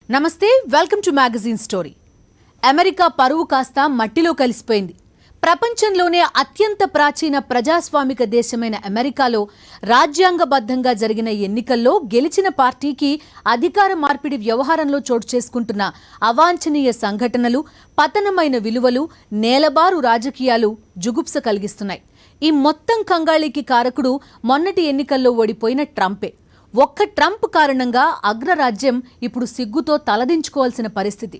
నమస్తే, welcome to magazine story. America పరువు కాస్త మట్టిలో కలిసిపోయింది. ప్రపంచంలోనే అత్యంత ప్రాచీన ప్రజాస్వామిక దేశమైన అమెరికాలో రాజ్యాంగబద్ధంగా జరిగిన ఎన్నికల్లో గెలిచిన పార్టీకి అధికార మార్పిడి వ్యవహారంలో చోటు చేసుకుంటున్న అవాంఛనీయ సంఘటనలు, పతనమైన విలువలు, నేలబారు రాజకీయాలు జుగుప్స కలిగిస్తున్నాయి. ఈ మొత్తం కంగాళీకి కారకుడు మొన్నటి ఎన్నికల్లో ఓడిపోయిన ట్రంపే. ఒక్క ట్రంప్ కారణంగా అగ్రరాజ్యం ఇప్పుడు సిగ్గుతో తలదించుకోవాల్సిన పరిస్థితి.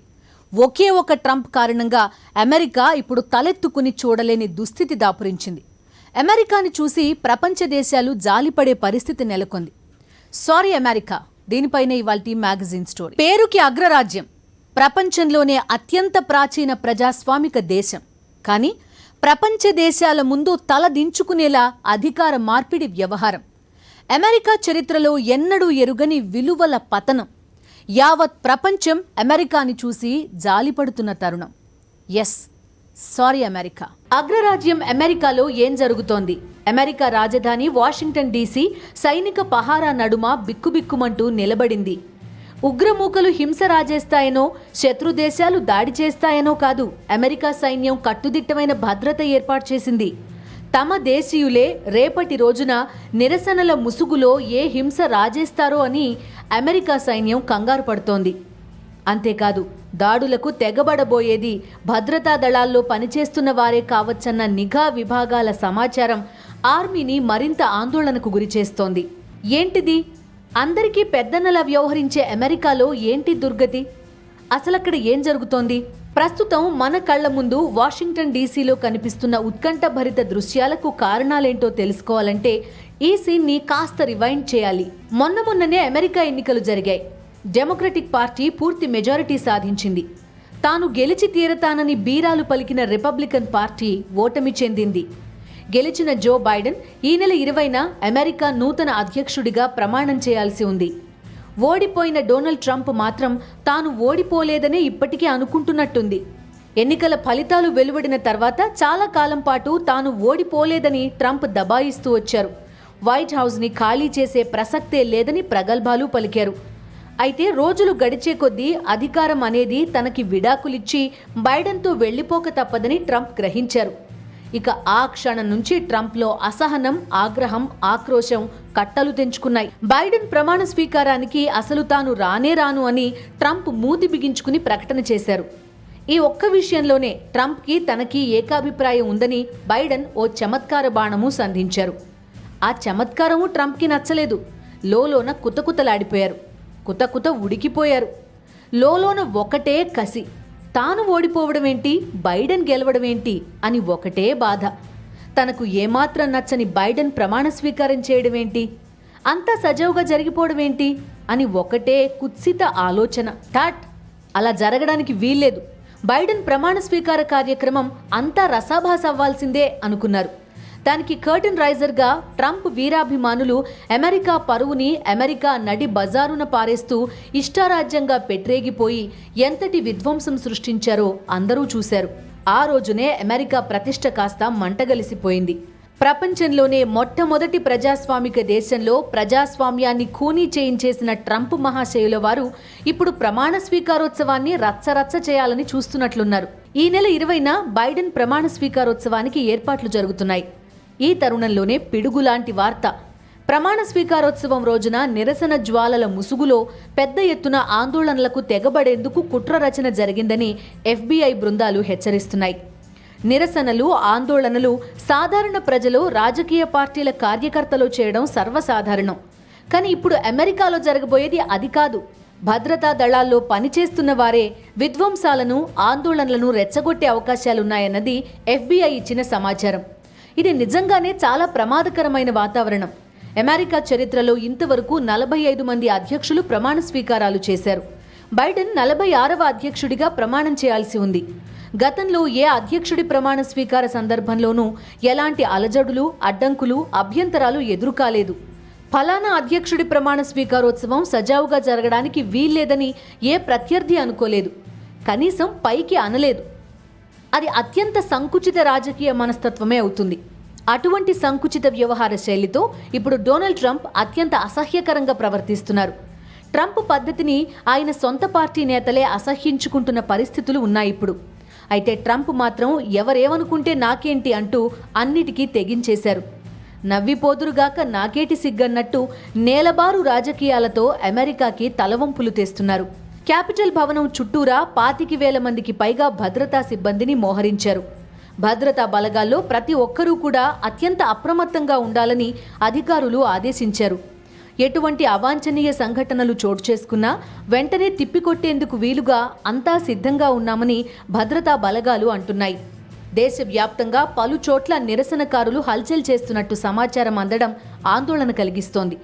ఒకే ఒక ట్రంప్ కారణంగా అమెరికా ఇప్పుడు తలెత్తుకుని చూడలేని దుస్థితి దాపురించింది. అమెరికాని చూసి ప్రపంచ దేశాలు జాలిపడే పరిస్థితి నెలకొంది. సారీ అమెరికా, దీనిపైనే ఇవాల్టి మ్యాగజైన్ స్టోరీ. పేరుకి అగ్రరాజ్యం, ప్రపంచంలోనే అత్యంత ప్రాచీన ప్రజాస్వామిక దేశం. కానీ ప్రపంచ దేశాల ముందు తలదించుకునేలా అధికార మార్పిడి వ్యవహారం. అమెరికా చరిత్రలో ఎన్నడూ ఎరుగని విలువల పతనం. యావత్ ప్రపంచం అమెరికాని చూసి జాలిపడుతున్న తరుణం. Yes, sorry America. అగ్రరాజ్యం అమెరికాలో ఏం జరుగుతోంది? అమెరికా రాజధాని వాషింగ్టన్ డీసీ సైనిక పహారా నడుమ బిక్కుబిక్కుమంటూ నిలబడింది. ఉగ్రమూకలు హింస రాజేస్తాయనో, శత్రు దేశాలు దాడి చేస్తాయనో కాదు, అమెరికా సైన్యం కట్టుదిట్టమైన భద్రత ఏర్పాటు చేసింది. తమ దేశీయులే రేపటి రోజున నిరసనల ముసుగులో ఏ హింస రాజేస్తారో అని అమెరికా సైన్యం కంగారు పడుతోంది. అంతేకాదు, దాడులకు తెగబడబోయేది భద్రతా దళాల్లో పనిచేస్తున్న వారే కావచ్చన్న నిఘా విభాగాల సమాచారం ఆర్మీని మరింత ఆందోళనకు గురిచేస్తోంది. ఏంటిది? అందరికీ పెద్దన్నలా వ్యవహరించే అమెరికాలో ఏంటి దుర్గతి? అసలక్కడ ఏం జరుగుతోంది? ప్రస్తుతం మన కళ్ల ముందు వాషింగ్టన్ డీసీలో కనిపిస్తున్న ఉత్కంఠభరిత దృశ్యాలకు కారణాలేంటో తెలుసుకోవాలంటే ఈ సీన్ని కాస్త రివైండ్ చేయాలి. మొన్ననే అమెరికా ఎన్నికలు జరిగాయి. డెమోక్రటిక్ పార్టీ పూర్తి మెజారిటీ సాధించింది. తాను గెలిచి తీరతానని బీరాలు పలికిన రిపబ్లికన్ పార్టీ ఓటమి చెందింది. గెలిచిన జో బైడెన్ ఈ నెల 20న అమెరికా నూతన అధ్యక్షుడిగా ప్రమాణం చేయాల్సి ఉంది. ఓడిపోయిన డొనాల్డ్ ట్రంప్ మాత్రం తాను ఓడిపోలేదనే ఇప్పటికీ అనుకుంటున్నట్టుంది. ఎన్నికల ఫలితాలు వెలువడిన తర్వాత చాలా కాలం పాటు తాను ఓడిపోలేదని ట్రంప్ దబాయిస్తూ వచ్చారు. వైట్ హౌస్ని ఖాళీ చేసే ప్రసక్తే లేదని ప్రగల్భాలు పలికారు. అయితే రోజులు గడిచే కొద్దీ అధికారం అనేది తనకి విడాకులిచ్చి బైడెన్తో వెళ్లిపోక తప్పదని ట్రంప్ గ్రహించారు. ఇక ఆ క్షణం నుంచి ట్రంప్లో అసహనం, ఆగ్రహం, ఆక్రోశం కట్టలు తెంచుకున్నాయి. బైడెన్ ప్రమాణ స్వీకారానికి అసలు తాను రాను అని ట్రంప్ మూతి బిగించుకుని ప్రకటన చేశారు. ఈ ఒక్క విషయంలోనే ట్రంప్కి తనకి ఏకాభిప్రాయం ఉందని బైడెన్ ఓ చమత్కార బాణము సంధించారు. ఆ చమత్కారము ట్రంప్కి నచ్చలేదు. లోలోన కుతకుతలాడిపోయారు, కుతకుత ఉడికిపోయారు. లోలోన ఒకటే కసి. తాను ఓడిపోవడం ఏంటి, బైడెన్ గెలవడం ఏంటి అని ఒకటే బాధ. తనకు ఏమాత్రం నచ్చని బైడెన్ ప్రమాణ స్వీకారం చేయడం ఏంటి, అంతా సజావుగా జరిగిపోవడం ఏంటి అని ఒకటే కుత్సిత ఆలోచన. టాట్, అలా జరగడానికి వీల్లేదు. బైడెన్ ప్రమాణ స్వీకార కార్యక్రమం అంతా రసాభాస అవ్వాల్సిందే అనుకున్నారు. దానికి కర్టన్ రైజర్గా ట్రంప్ వీరాభిమానులు అమెరికా పరువుని అమెరికా నడి బజారున పారేస్తూ ఇష్టారాజ్యంగా పెట్టరేగిపోయి ఎంతటి విధ్వంసం సృష్టించారో అందరూ చూశారు. ఆ రోజునే అమెరికా ప్రతిష్ట కాస్త మంటగలిసిపోయింది. ప్రపంచంలోనే మొట్టమొదటి ప్రజాస్వామిక దేశంలో ప్రజాస్వామ్యాన్ని ఖూనీ చేయించేసిన ట్రంప్ మహాశయుల వారు ఇప్పుడు ప్రమాణ స్వీకారోత్సవాన్ని రచ్చరచ్చ చేయాలని చూస్తున్నట్లున్నారు. ఈ నెల 20న బైడెన్ ప్రమాణ స్వీకారోత్సవానికి ఏర్పాట్లు జరుగుతున్నాయి. ఈ తరుణంలోనే పిడుగులాంటి వార్త. ప్రమాణ స్వీకారోత్సవం రోజున నిరసన జ్వాలల ముసుగులో పెద్ద ఎత్తున ఆందోళనలకు తెగబడేందుకు కుట్ర రచన జరిగిందని FBI బృందాలు హెచ్చరిస్తున్నాయి. నిరసనలు, ఆందోళనలు సాధారణ ప్రజలు, రాజకీయ పార్టీల కార్యకర్తలు చేయడం సర్వసాధారణం. కానీ ఇప్పుడు అమెరికాలో జరగబోయేది అది కాదు. భద్రతా దళాల్లో పనిచేస్తున్న వారే విధ్వంసాలను, ఆందోళనలను రెచ్చగొట్టే అవకాశాలున్నాయన్నది FBI ఇచ్చిన సమాచారం. ఇది నిజంగానే చాలా ప్రమాదకరమైన వాతావరణం. అమెరికా చరిత్రలో ఇంతవరకు 45 మంది అధ్యక్షులు ప్రమాణ స్వీకారాలు చేశారు. బైడెన్ 46వ అధ్యక్షుడిగా ప్రమాణం చేయాల్సి ఉంది. గతంలో ఏ అధ్యక్షుడి ప్రమాణ స్వీకార సందర్భంలోనూ ఎలాంటి అలజడులు, అడ్డంకులు, అభ్యంతరాలు ఎదురుకాలేదు. ఫలానా అధ్యక్షుడి ప్రమాణ స్వీకారోత్సవం సజావుగా జరగడానికి వీల్లేదని ఏ ప్రత్యర్థి అనుకోలేదు. కనీసం పైకి అనలేదు. అది అత్యంత సంకుచిత రాజకీయ మనస్తత్వమే అవుతుంది. అటువంటి సంకుచిత వ్యవహార శైలితో ఇప్పుడు డొనాల్డ్ ట్రంప్ అత్యంత అసహ్యకరంగా ప్రవర్తిస్తున్నారు. ట్రంప్ పద్ధతిని ఆయన సొంత పార్టీ నేతలే అసహ్యించుకుంటున్న పరిస్థితులు ఉన్నాయి ఇప్పుడు. అయితే ట్రంప్ మాత్రం ఎవరేమనుకుంటే నాకేంటి అంటూ అన్నిటికీ తెగించేశారు. నవ్విపోదురుగాక నాకేటి సిగ్గన్నట్టు నేలబారు రాజకీయాలతో అమెరికాకి తలవంపులు తెస్తున్నారు. క్యాపిటల్ భవనం చుట్టూరా 25,000 మందికి పైగా భద్రతా సిబ్బందిని మోహరించారు. భద్రతా బలగాల్లో ప్రతి ఒక్కరూ కూడా అత్యంత అప్రమత్తంగా ఉండాలని అధికారులు ఆదేశించారు. ఎటువంటి అవాంఛనీయ సంఘటనలు చోటు చేసుకున్నా వెంటనే తిప్పికొట్టేందుకు వీలుగా అంతా సిద్ధంగా ఉన్నామని భద్రతా బలగాలు అంటున్నాయి. దేశవ్యాప్తంగా పలు చోట్ల నిరసనకారులు హల్చల్ చేస్తున్నట్టు సమాచారం అందడం ఆందోళన కలిగిస్తోంది.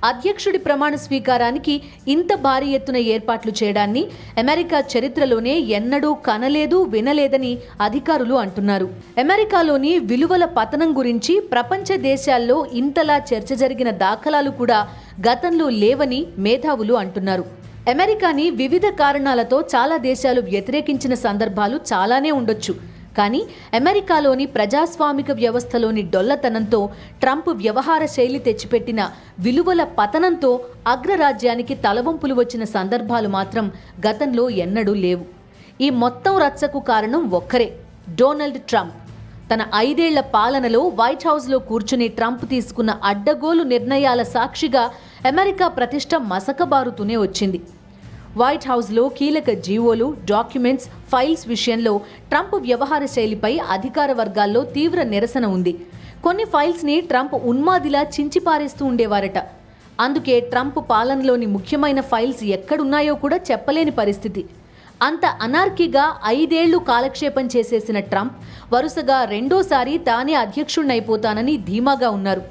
అధ్యక్షుడి ప్రమాణ స్వీకారానికి ఇంత భారీ ఎత్తున ఏర్పాట్లు చేయడాన్ని అమెరికా చరిత్రలోనే ఎన్నడూ కనలేదు, వినలేదని అధికారులు అంటున్నారు. అమెరికాలోని విలువల పతనం గురించి ప్రపంచ దేశాల్లో ఇంతలా చర్చ జరిగిన దాఖలాలు కూడా గతంలో లేవని మేధావులు అంటున్నారు. అమెరికాని వివిధ కారణాలతో చాలా దేశాలు వ్యతిరేకించిన సందర్భాలు చాలానే ఉండొచ్చు. కానీ అమెరికాలోని ప్రజాస్వామిక వ్యవస్థలోని డొల్లతనంతో, ట్రంప్ వ్యవహార శైలి తెచ్చిపెట్టిన విలువల పతనంతో అగ్రరాజ్యానికి తలవంపులు వచ్చిన సందర్భాలు మాత్రం గతంలో ఎన్నడూ లేవు. ఈ మొత్తం రచ్చకు కారణం ఒక్కరే, డొనాల్డ్ ట్రంప్. తన 5 ఏళ్ల పాలనలో వైట్ హౌస్లో కూర్చుని ట్రంప్ తీసుకున్న అడ్డగోలు నిర్ణయాల సాక్షిగా అమెరికా ప్రతిష్ట మసకబారుతూనే వచ్చింది. వైట్ హౌస్లో కీలక జీవోలు, డాక్యుమెంట్స్, ఫైల్స్ విషయంలో ట్రంప్ వ్యవహార శైలిపై అధికార వర్గాల్లో తీవ్ర నిరసన ఉంది. కొన్ని ఫైల్స్ని ట్రంప్ ఉన్మాదిలా చించిపారేస్తూ ఉండేవారట. అందుకే ట్రంప్ పాలనలోని ముఖ్యమైన ఫైల్స్ ఎక్కడున్నాయో కూడా చెప్పలేని పరిస్థితి. అంత అనార్కీగా 5 ఏళ్లు కాలక్షేపం చేసేసిన ట్రంప్ వరుసగా రెండోసారి తానే అధ్యక్షుడినైపోతానని ధీమాగా ఉన్నారు.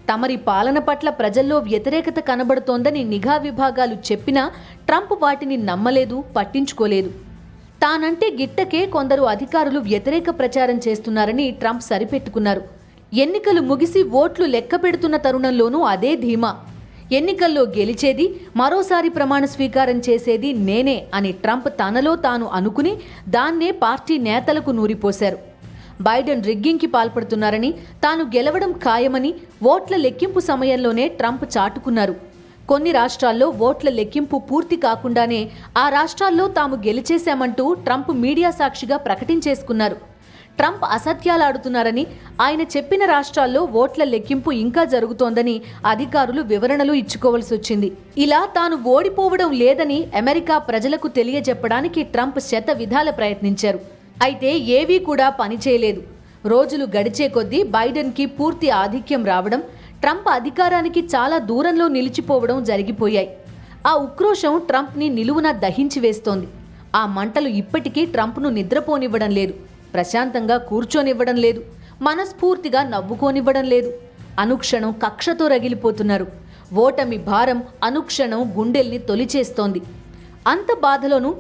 తమరి పాలన పట్ల ప్రజల్లో వ్యతిరేకత కనబడుతోందని నిఘా విభాగాలు చెప్పినా ట్రంప్ వాటిని నమ్మలేదు, పట్టించుకోలేదు. తానంటే గిట్టకే కొందరు అధికారులు వ్యతిరేక ప్రచారం చేస్తున్నారని ట్రంప్ సరిపెట్టుకున్నారు. ఎన్నికలు ముగిసి ఓట్లు లెక్క పెడుతున్న తరుణంలోనూ అదే ధీమా. ఎన్నికల్లో గెలిచేది, మరోసారి ప్రమాణ స్వీకారం చేసేది నేనే అని ట్రంప్ తనలో తాను అనుకుని దాన్నే పార్టీ నేతలకు నూరిపోశారు. బైడెన్ రిగ్గింగ్కి పాల్పడుతున్నారని, తాను గెలవడం ఖాయమని ఓట్ల లెక్కింపు సమయంలోనే ట్రంప్ చాటుకున్నారు. కొన్ని రాష్ట్రాల్లో ఓట్ల లెక్కింపు పూర్తి కాకుండానే ఆ రాష్ట్రాల్లో తాము గెలిచేశామంటూ ట్రంప్ మీడియా సాక్షిగా ప్రకటించేసుకున్నారు. ట్రంప్ అసత్యాలాడుతున్నారని, ఆయన చెప్పిన రాష్ట్రాల్లో ఓట్ల లెక్కింపు ఇంకా జరుగుతోందని అధికారులు వివరణలు ఇచ్చుకోవాల్సి వచ్చింది. ఇలా తాను ఓడిపోవడం లేదని అమెరికా ప్రజలకు తెలియజెప్పడానికి ట్రంప్ శత విధాల ప్రయత్నించారు. అయితే ఏవీ కూడా పనిచేయలేదు. రోజులు గడిచే కొద్దీ బైడెన్కి పూర్తి ఆధిక్యం రావడం, ట్రంప్ అధికారానికి చాలా దూరంలో నిలిచిపోవడం జరిగిపోయాయి. ఆ ఉక్రోషం ట్రంప్ని నిలువున దహించి వేస్తోంది. ఆ మంటలు ఇప్పటికీ ట్రంప్ను నిద్రపోనివ్వడం లేదు, ప్రశాంతంగా కూర్చోనివ్వడం లేదు, మనస్ఫూర్తిగా నవ్వుకోనివ్వడం లేదు. అనుక్షణం కక్షతో రగిలిపోతున్నారు. ఓటమి భారం అనుక్షణం గుండెల్ని తొలిచేస్తోంది. అంత బాధలోనూ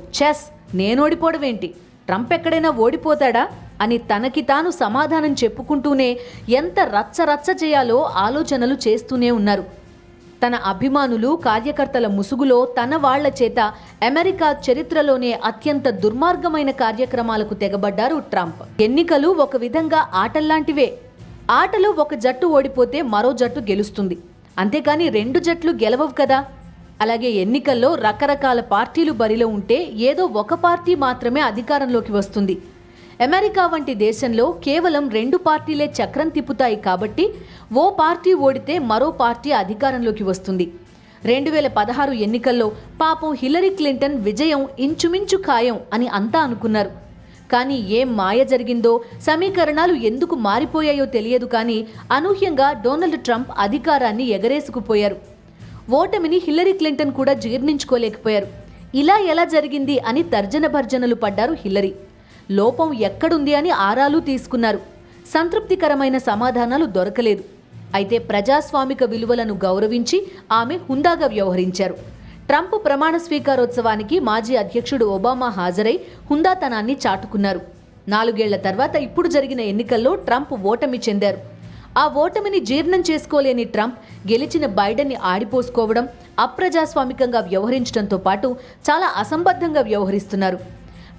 నేనోడిపోవడమేంటి, ట్రంప్ ఎక్కడైనా ఓడిపోతాడా అని తనకి తాను సమాధానం చెప్పుకుంటూనే ఎంత రచ్చరచ్చ చేయాలో ఆలోచనలు చేస్తూనే ఉన్నారు. తన అభిమానులు, కార్యకర్తల ముసుగులో తన వాళ్ల చేత అమెరికా చరిత్రలోనే అత్యంత దుర్మార్గమైన కార్యక్రమాలకు తెగబడ్డారు ట్రంప్. ఎన్నికలు ఒక విధంగా ఆటల్లాంటివే. ఆటలో ఒక జట్టు ఓడిపోతే మరో జట్టు గెలుస్తుంది, అంతేకాని 2 జట్లు గెలవవు కదా. అలాగే ఎన్నికల్లో రకరకాల పార్టీలు బరిలో ఉంటే ఏదో ఒక పార్టీ మాత్రమే అధికారంలోకి వస్తుంది. అమెరికా వంటి దేశంలో కేవలం 2 పార్టీలే చక్రం తిప్పుతాయి కాబట్టి ఓ పార్టీ ఓడితే మరో పార్టీ అధికారంలోకి వస్తుంది. 2016 ఎన్నికల్లో పాపం హిల్లరీ క్లింటన్ విజయం ఇంచుమించు ఖాయం అని అంతా అనుకున్నారు. కానీ ఏం మాయ జరిగిందో, సమీకరణాలు ఎందుకు మారిపోయాయో తెలియదు. కానీ అనూహ్యంగా డొనాల్డ్ ట్రంప్ అధికారాన్ని ఎగరేసుకుపోయారు. ఓటమిని హిల్లరీ క్లింటన్ కూడా జీర్ణించుకోలేకపోయారు. ఇలా ఎలా జరిగింది అని తర్జన భర్జనలు పడ్డారు హిల్లరీ. లోపం ఎక్కడుంది అని ఆరాలు తీసుకున్నారు. సంతృప్తికరమైన సమాధానాలు దొరకలేదు. అయితే ప్రజాస్వామిక విలువలను గౌరవించి ఆమె హుందాగా వ్యవహరించారు. ట్రంప్ ప్రమాణ స్వీకారోత్సవానికి మాజీ అధ్యక్షుడు ఒబామా హాజరై హుందాతనాన్ని చాటుకున్నారు. 4 ఏళ్ల తర్వాత ఇప్పుడు జరిగిన ఎన్నికల్లో ట్రంప్ ఓటమి చెందారు. ఆ ఓటమిని జీర్ణం చేసుకోలేని ట్రంప్ గెలిచిన బైడెన్ని ఆడిపోసుకోవడం, అప్రజాస్వామికంగా వ్యవహరించడంతో పాటు చాలా అసంబద్ధంగా వ్యవహరిస్తున్నారు.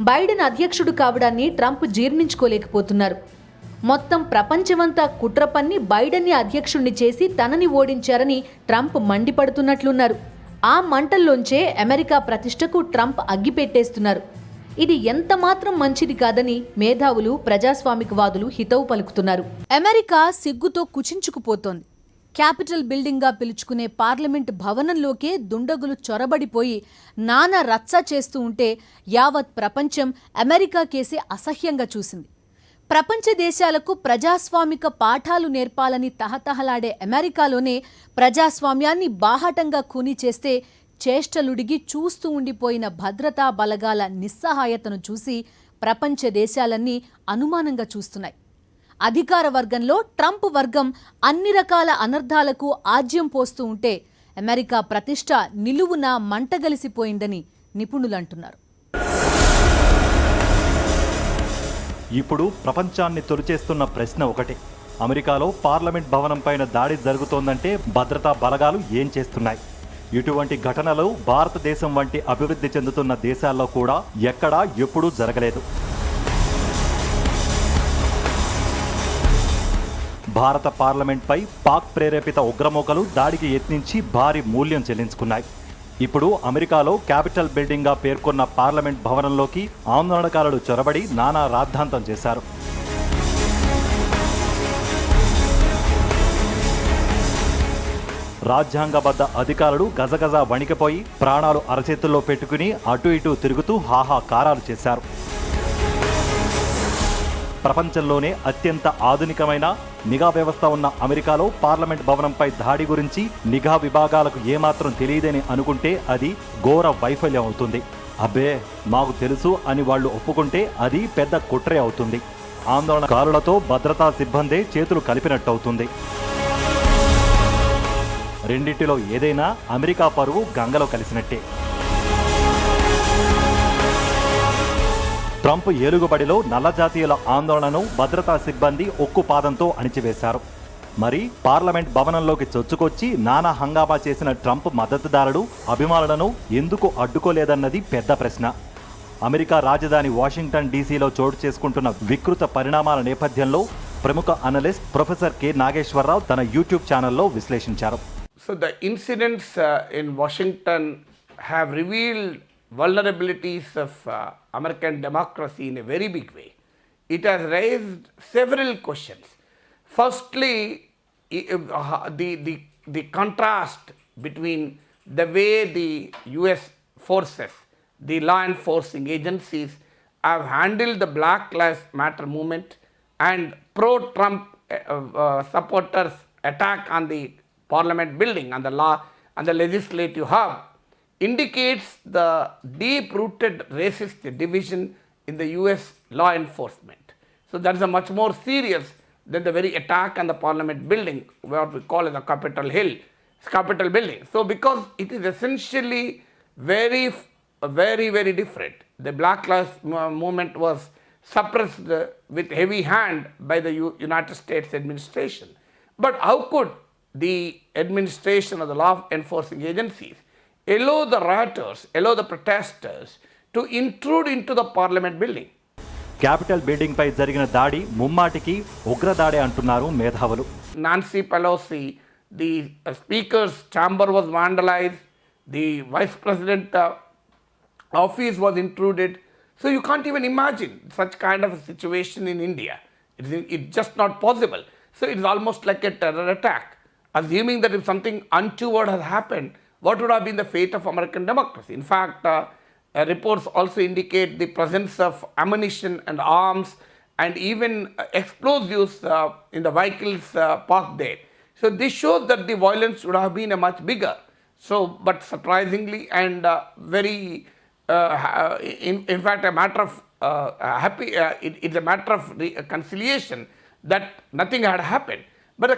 బైడెన్ అధ్యక్షుడు కావడాన్ని ట్రంప్ జీర్ణించుకోలేకపోతున్నారు. మొత్తం ప్రపంచమంతా కుట్ర పన్ని బైడెన్ని అధ్యక్షుడిని చేసి తనని ఓడించారని ట్రంప్ మండిపడుతున్నట్లున్నారు. ఆ మంటల్లోంచే అమెరికా ప్రతిష్టకు ట్రంప్ అగ్గిపెట్టేస్తున్నారు. ఇది ఎంత మాత్రం మంచిది కాదని మేధావులు, ప్రజాస్వామికవాదులు హితవు పలుకుతున్నారు. అమెరికా సిగ్గుతో కుచించుకుపోతోంది. క్యాపిటల్ బిల్డింగ్గా పిలుచుకునే పార్లమెంట్ భవనంలోకే దుండగులు చొరబడిపోయి నానా రచ్చ చేస్తూ ఉంటే యావత్ ప్రపంచం అమెరికా కేసే అసహ్యంగా చూసింది. ప్రపంచ దేశాలకు ప్రజాస్వామిక పాఠాలు నేర్పాలని తహతహలాడే అమెరికాలోనే ప్రజాస్వామ్యాన్ని బాహాటంగా ఖూనీ చేస్తే చేష్టలుడిగి చూస్తూ ఉండిపోయిన భద్రతా బలగాల నిస్సహాయతను చూసి ప్రపంచ దేశాలన్నీ అనుమానంగా చూస్తున్నాయి. అధికార వర్గంలో ట్రంప్ వర్గం అన్ని రకాల అనర్థాలకు ఆజ్యం పోస్తూ ఉంటే అమెరికా ప్రతిష్ట నిలువున మంటగలిసిపోయిందని నిపుణులు అంటున్నారు. ఇప్పుడు ప్రపంచాన్ని తొలిచేస్తున్న ప్రశ్న ఒకటే. అమెరికాలో పార్లమెంట్ భవనం పైన దాడి జరుగుతోందంటే భద్రతా బలగాలు ఏం చేస్తున్నాయి? ఇటువంటి ఘటనలు భారతదేశం వంటి అభివృద్ధి చెందుతున్న దేశాల్లో కూడా ఎక్కడా ఎప్పుడూ జరగలేదు. భారత పార్లమెంట్పై పాక్ ప్రేరేపిత ఉగ్రమూకలు దాడికి యత్నించి భారీ మూల్యం చెల్లించుకున్నాయి. ఇప్పుడు అమెరికాలో క్యాపిటల్ బిల్డింగ్గా పేర్కొన్న పార్లమెంట్ భవనంలోకి ఆందోళనకారులు చొరబడి నానా రాద్ధాంతం చేశారు. రాజ్యాంగబద్ధ అధికారులు గజగజ వణికిపోయి ప్రాణాలు అరచేతుల్లో పెట్టుకుని అటు ఇటు తిరుగుతూ హాహాకారాలు చేశారు. ప్రపంచంలోనే అత్యంత ఆధునికమైన నిఘా వ్యవస్థ ఉన్న అమెరికాలో పార్లమెంట్ భవనంపై దాడి గురించి నిఘా విభాగాలకు ఏమాత్రం తెలియదని అనుకుంటే అది ఘోర వైఫల్యం అవుతుంది. అబ్బే మాకు తెలుసు అని వాళ్ళు ఒప్పుకుంటే అది పెద్ద కుట్రే అవుతుంది. ఆందోళనకారులతో భద్రతా సిబ్బందే చేతులు కలిపినట్టవుతుంది. రెండింటిలో ఏదైనా అమెరికా పరువు గంగలో కలిసినట్టే. ట్రంప్ ఏలుగుబడిలో నల్లజాతీయుల ఆందోళనను భద్రతా సిబ్బంది ఉక్కుపాదంతో అణిచివేశారు. మరి పార్లమెంట్ భవనంలోకి చొచ్చుకొచ్చి నానా హంగామా చేసిన ట్రంప్ మద్దతుదారులు, అభిమానులను ఎందుకు అడ్డుకోలేదన్నది పెద్ద ప్రశ్న. అమెరికా రాజధాని వాషింగ్టన్ డీసీలో చోటు చేసుకుంటున్న వికృత పరిణామాల నేపథ్యంలో ప్రముఖ అనలిస్ట్ ప్రొఫెసర్ కె నాగేశ్వరరావు తన యూట్యూబ్ ఛానల్లో విశ్లేషించారు. So the incidents in Washington have revealed vulnerabilities of American democracy in a very big way. It has raised several questions. Firstly, the contrast between the way the US forces, the law enforcing agencies have handled the Black Lives Matter movement and pro-Trump supporters' attack on the Parliament building and the law and the legislative hub indicates the deep-rooted racist division in the US law enforcement. So that is a much more serious than the very attack on the Parliament building, what we call as the Capitol building. So because it is essentially very different. The Black Lives Movement was suppressed with heavy hand by the United States administration. But how could the administration of the law enforcing agencies allow the rioters, allow the protesters to intrude into the parliament building? Capitol building పై జరిగిన దాడి ముమ్మాటికి ఉగ్రదాడి అంటున్నారు మేధావులు. Nancy Pelosi, the speaker's chamber was vandalized, the vice president office was intruded. So you can't even imagine such kind of a situation in India. It's just not possible. So it's almost like a terror attack. Assuming that if something untoward has happened, what would have been the fate of American democracy? In fact, reports also indicate the presence of ammunition and arms and even explosives in the vehicles parked there. So this shows that the violence would have been a much bigger. So, but surprisingly and very, in fact, a matter of it's a matter of conciliation that nothing had happened. But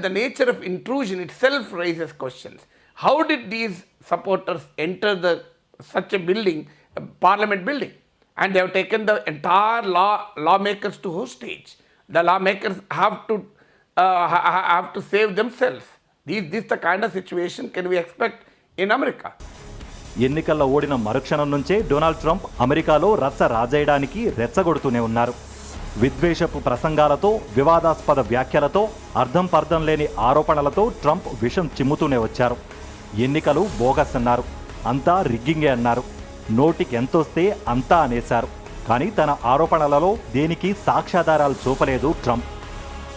the nature of intrusion itself raises questions. How did these supporters enter such a building, a parliament building? And they have taken the entire lawmakers to hostage. The lawmakers have to save themselves. This the kind of situation can we expect in America. ఎన్నికల్లో ఓడిన మరుక్షణం నుంచే Donald Trump అమెరికాలో రచ్చ రాజేయడానికి రెచ్చగొడుతూనే ఉన్నారు. విద్వేషపు ప్రసంగాలతో, వివాదాస్పద వ్యాఖ్యలతో, అర్థం పర్థం లేని ఆరోపణలతో ట్రంప్ విషం చిమ్ముతూనే వచ్చారు. ఎన్నికలు బోగస్ అన్నారు, అంతా రిగ్గింగే అన్నారు, నోటికి ఎంతొస్తే అంతా అనేశారు. కానీ తన ఆరోపణలలో దేనికి సాక్ష్యాధారాలు చూపలేదు ట్రంప్.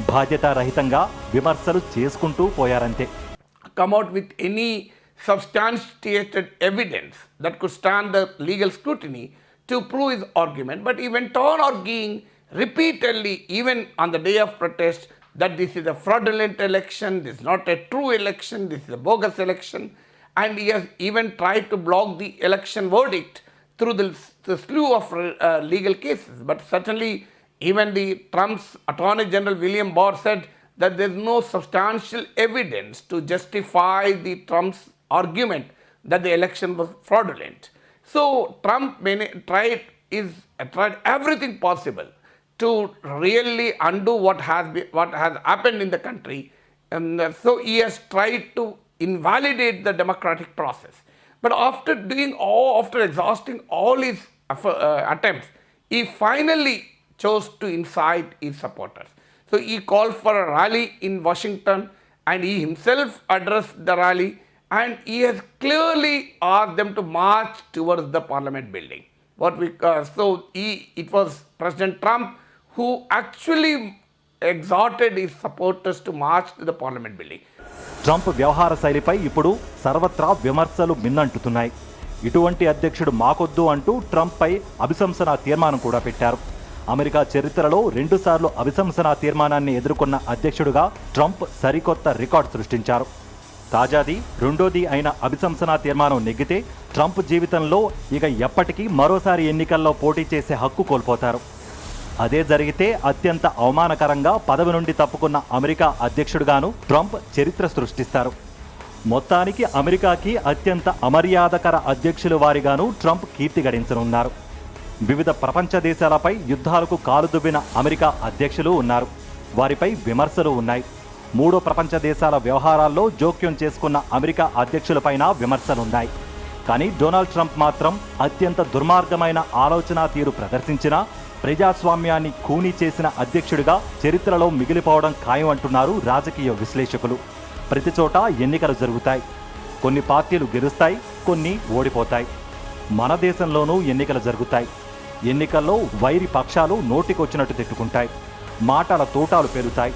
బాధ్యతారహితంగా విమర్శలు చేసుకుంటూ పోయారంతే. Come out with any substantiated evidence that could stand the legal scrutiny to prove his argument, but he went on arguing repeatedly, even on the day of protest, that this is a fraudulent election, this is not a true election, this is a bogus election, and he has even tried to block the election verdict through the slew of legal cases. But certainly, even the Trump's Attorney General William Barr said that there is no substantial evidence to justify the Trump's argument that the election was fraudulent. So Trump tried everything possible to really undo what has happened in the country, and so he has tried to invalidate the democratic process. But after exhausting all his attempts, he finally chose to incite his supporters. So he called for a rally in Washington, and he himself addressed the rally, and he has clearly asked them to march towards the Parliament building. It was President Trump who actually exhorted his supporters to march to the Parliament building. Trump వ్యవహార శైలిపై ఇప్పుడు సర్వత్రా విమర్శలు మిన్నంటుతున్నాయి. ఇటువంటి అధ్యక్షుడు మాకొద్దు అంటూ ట్రంప్పై అభిశంసన తీర్మానం కూడా పెట్టారు. అమెరికా చరిత్రలో 2 సార్లు అభిశంసన తీర్మానాన్ని ఎదుర్కొన్న అధ్యక్షుడుగా ట్రంప్ సరికొత్త రికార్డు సృష్టించారు. తాజాది రెండోది అయిన అభిశంసన తీర్మానం నెగ్గితే ట్రంప్ జీవితంలో ఇక ఎప్పటికీ మరోసారి ఎన్నికల్లో పోటీ చేసే హక్కు కోల్పోతారు. అదే జరిగితే అత్యంత అవమానకరంగా పదవి నుండి తప్పుకున్న అమెరికా అధ్యక్షుడుగాను ట్రంప్ చరిత్ర సృష్టిస్తారు. మొత్తానికి అమెరికాకి అత్యంత అమర్యాదకర అధ్యక్షుల వారిగాను ట్రంప్ కీర్తి గడించనున్నారు. వివిధ ప్రపంచ దేశాలపై యుద్ధాలకు కాలుదువ్విన అమెరికా అధ్యక్షులు ఉన్నారు. వారిపై విమర్శలు ఉన్నాయి. 3 ప్రపంచ దేశాల వ్యవహారాల్లో జోక్యం చేసుకున్న అమెరికా అధ్యక్షులపైన విమర్శలున్నాయి. కానీ డొనాల్డ్ ట్రంప్ మాత్రం అత్యంత దుర్మార్గమైన ఆలోచనా తీరు ప్రదర్శించిన, ప్రజాస్వామ్యాన్ని ఖూనీ చేసిన అధ్యక్షుడిగా చరిత్రలో మిగిలిపోవడం ఖాయం అంటున్నారు రాజకీయ విశ్లేషకులు. ప్రతి చోట ఎన్నికలు జరుగుతాయి. కొన్ని పార్టీలు గెలుస్తాయి, కొన్ని ఓడిపోతాయి. మన దేశంలోనూ ఎన్నికలు జరుగుతాయి. ఎన్నికల్లో వైరి పక్షాలు నోటికొచ్చినట్టు తిట్టుకుంటాయి. మాటల తోటాలు పెరుగుతాయి.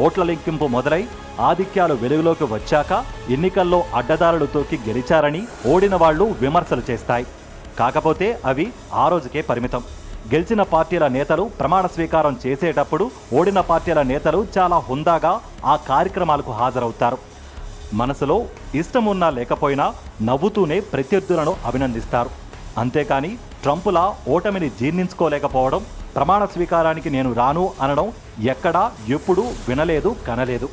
ఓట్ల లెక్కింపు మొదలై ఆధిక్యాలు వెలుగులోకి వచ్చాక ఎన్నికల్లో అడ్డదారులు తోకి గెలిచారని ఓడిన వాళ్లు విమర్శలు చేస్తాయి. కాకపోతే అవి ఆ రోజుకే పరిమితం. గెలిచిన పార్టీల నేతలు ప్రమాణ స్వీకారం చేసేటప్పుడు ఓడిన పార్టీల నేతలు చాలా హుందాగా ఆ కార్యక్రమాలకు హాజరవుతారు. మనసులో ఇష్టమున్నా లేకపోయినా నవ్వుతూనే ప్రత్యర్థులను అభినందిస్తారు. అంతేకాని ట్రంపులా ఓటమిని జీర్ణించుకోలేకపోవడం, ప్రమాణ స్వీకారానికి నేను రాను అనడం ఎక్కడా ఎప్పుడూ వినలేదు, కనలేదు.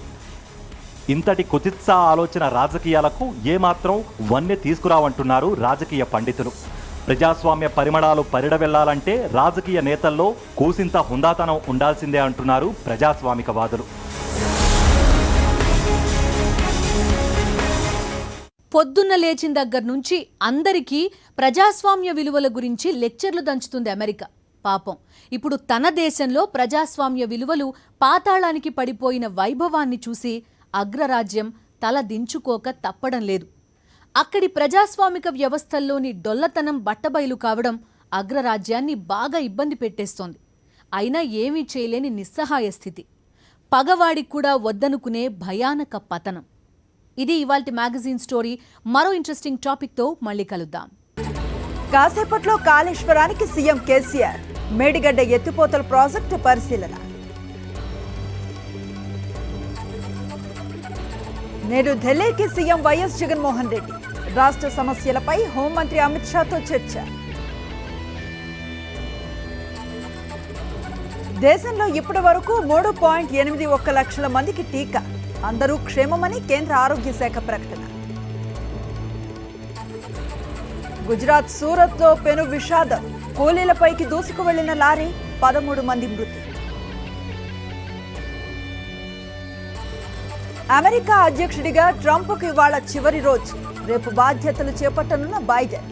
ఇంతటి కుతిత్సా ఆలోచన రాజకీయాలకు ఏమాత్రం వన్నె తీసుకురావంటున్నారు రాజకీయ పండితులు. ప్రజాస్వామ్య పరిమళాలు పరిడవెళ్లాలంటే రాజకీయ నేతల్లో కూసింత హుందాతనం ఉండాల్సిందే అంటున్నారు ప్రజాస్వామికవాదులు. పొద్దున్న లేచిన దగ్గర నుంచి అందరికీ ప్రజాస్వామ్య విలువల గురించి లెక్చర్లు దంచుతుంది అమెరికా. పాపం ఇప్పుడు తన దేశంలో ప్రజాస్వామ్య విలువలు పాతాళానికి పడిపోయిన వైభవాన్ని చూసి అగ్రరాజ్యం తల దించుకోక తప్పడం లేదు. అక్కడి ప్రజాస్వామిక వ్యవస్థల్లోని డొల్లతనం బట్టబయలు కావడం అగ్రరాజ్యాన్ని బాగా ఇబ్బంది పెట్టేస్తోంది. అయినా ఏమీ చేయలేని నిస్సహాయ స్థితి. పగవాడికి కూడా వద్దనుకునే భయానక పతనం. ఇది ఇవాల్టి మ్యాగజైన్ స్టోరీ. మరో ఇంట్రెస్టింగ్ టాపిక్తో మళ్ళీ కలుద్దాం. కాసేపట్లో కాళేశ్వరానికి సీఎం కేసీఆర్ మేడిగడ్డ ఎత్తిపోతల ప్రాజెక్టు పరిశీలన. నేడు ఢిల్లీకి సీఎం వైఎస్ జగన్మోహన్ రెడ్డి. రాష్ట్ర సమస్యలపై హోంమంత్రి అమిత్ షాతో చర్చ. దేశంలో ఇప్పటి వరకు 3.81 లక్షల మందికి టీకా. అందరూ క్షేమమని కేంద్ర ఆరోగ్య శాఖ ప్రకటన. గుజరాత్ సూరత్లో పెను విషాదం. కూలీలపైకి దూసుకు వెళ్లిన లారీ, 13 మంది మృతి. అమెరికా అధ్యక్షుడిగా ట్రంప్కు ఇవాళ చివరి రోజు. రేపు బాధ్యతలు చేపట్టనున్న బైడెన్.